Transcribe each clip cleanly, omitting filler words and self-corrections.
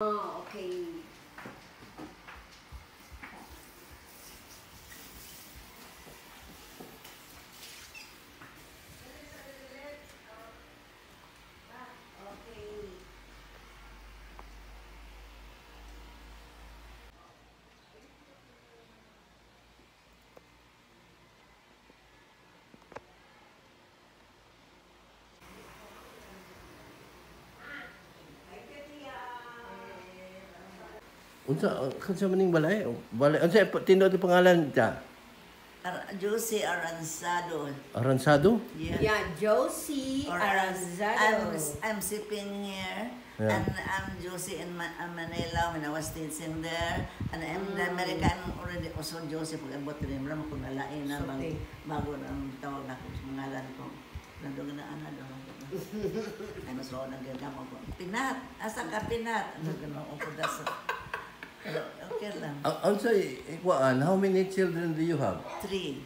Oh, okay. Unsa maning balay? Balay unsa tindog ti pangalan ta? Josie Aranzado. Aransado? Yeah, Josie Aranzado. I'm sipping here, Yeah. and I'm Josie in Manila when I was teaching there, and I'm the American already also Josie pag-abot rin mo kung alain na bago nang tawag na ko sa pangalan ko. Nandun na ana do. Ay mas raw nang gagamo ko. Pinat, asa ka pinat? Ano ganaw ko dasa. Okay lang. Unsa ikuan? How many children do you have? 3.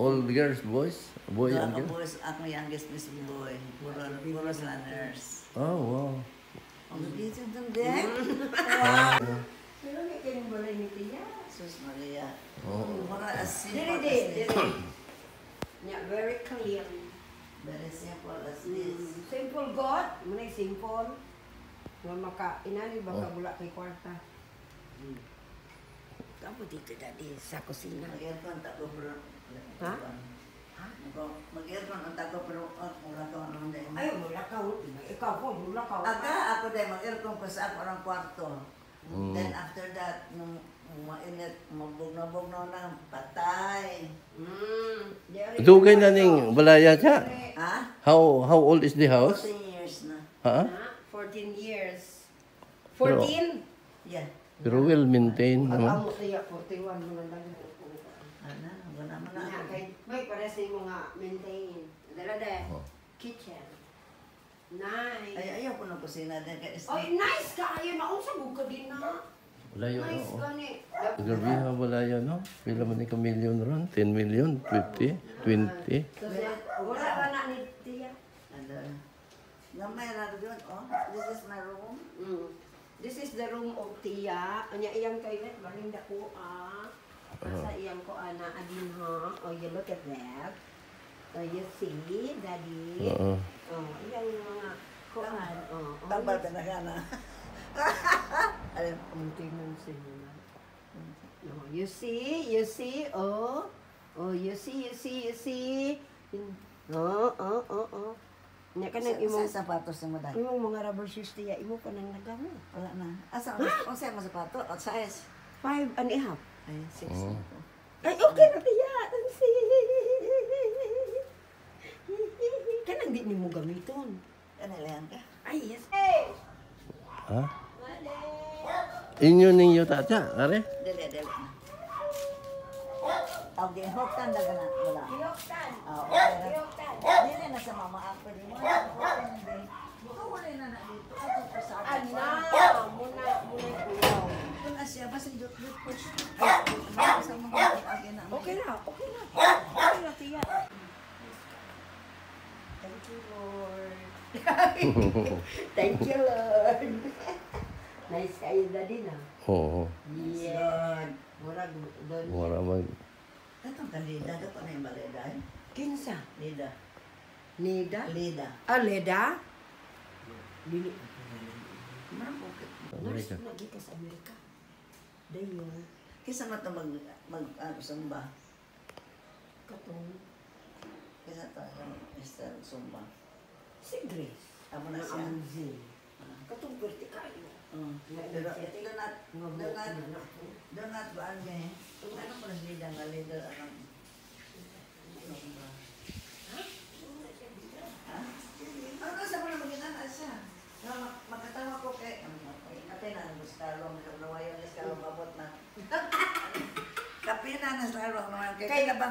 All girls, boys? Boy and Ako girl? boys, ako youngest Miss Boy. Puro sila nurse. Oh, wow. Ang bitin ng dek. Pero may kining balay ni Tia. Sus Maria. Oh. Mura as Dili, simple as dili. this. Yeah, very clear. Very simple as this. Simple God. Muna simple. Nga maka, inani baka bula kay kwarta. Kamu dito dati sa kusina. Mag-aircon tako pero... Ha? Mag-aircon ang tako pero... Mura ka ano hindi. Ay, mula ka. Ikaw po, mula ka. Ako din, mag-aircon pa sa ako ng kwarto. Then after that, nung mainit, mabugnaw-bugnaw na, patay. Dugay na ning balaya ta. Ha? How old is the house? 14 years na. Ha? 14 years. Pero- 14? Yeah. Pero well maintained Ang naman. amo siya, 41 mo lang lang. Ano, wala mo na. May para sa mo nga maintain. Dala Oh. kitchen. Nice. Ay, ayaw ko ng kusina din. Oh, nice ka! Ayun, naunsa mo ka din na. Balaya Nice no. ka ni. Grabe ha balaya no. Pila man ni ka million ron? 10 million, 50, 20. Wala ka na ni Tia. Ano? Gamay na doon, oh. This is my room. This is the room of Tia. Anya iyang toilet, baling dako Asa iyang ko ana adin ha. Oh, you look at that. Oh, you see, Daddy. Oo. Oh, iyang mga kuan. Oh, Tambal ka na gana. Ayun. Maintenance nila. No, you see, oh. Oh, you see. Oh. Nya ka nang imong Sa sapatos na madali. imong mga rubber shoes Tia, imo pa nang nagamit. Wala na. Asa ang sa sapato? At size? 5 and a half. Ay, 6 Oh. na po. Ay, okay na Tia. Kanang di nimo gamiton. Kanilayan ka? Ay, yes. Hey! Ha? Inyo ninyo tata, are? Dali na. Okay, hoktan daga na. Wala. Iyoktan. Okay na. Iyoktan. Dili na sa mama ako. Di mo na. Hoktan din. Tuwalay na na dito. Ito pa sa akin. Muna kuyaw. Kung asya, basta jut-jut po siya. Sa mga akin na. Okay na. Okay na, Tia. Thank you, Lord. Thank you, Lord. Nice kayo na din, Oo. Yeah. Murag doon. Wala man. Itong kalida. Ito na yung baleda. Kinsa? Lida. Nida? Lida. Ah, Leda? Dili. Mabukit. Nurse na kita sa Amerika. Dayon. Kisa na ito mag-sumba. Katong Kisa ito Mr. Sumba. si Grace. Amo na siya. Anzi. Katong birthday kayo. Pero donat ba ang may? Ano pa rin lida nga lida? Ano sa mga mag-inana siya? Magkatawa ko kay... Ate na, Mustalong, nawayan ni Stalong abot na. Kapina na Stalong naman. Kaya ba?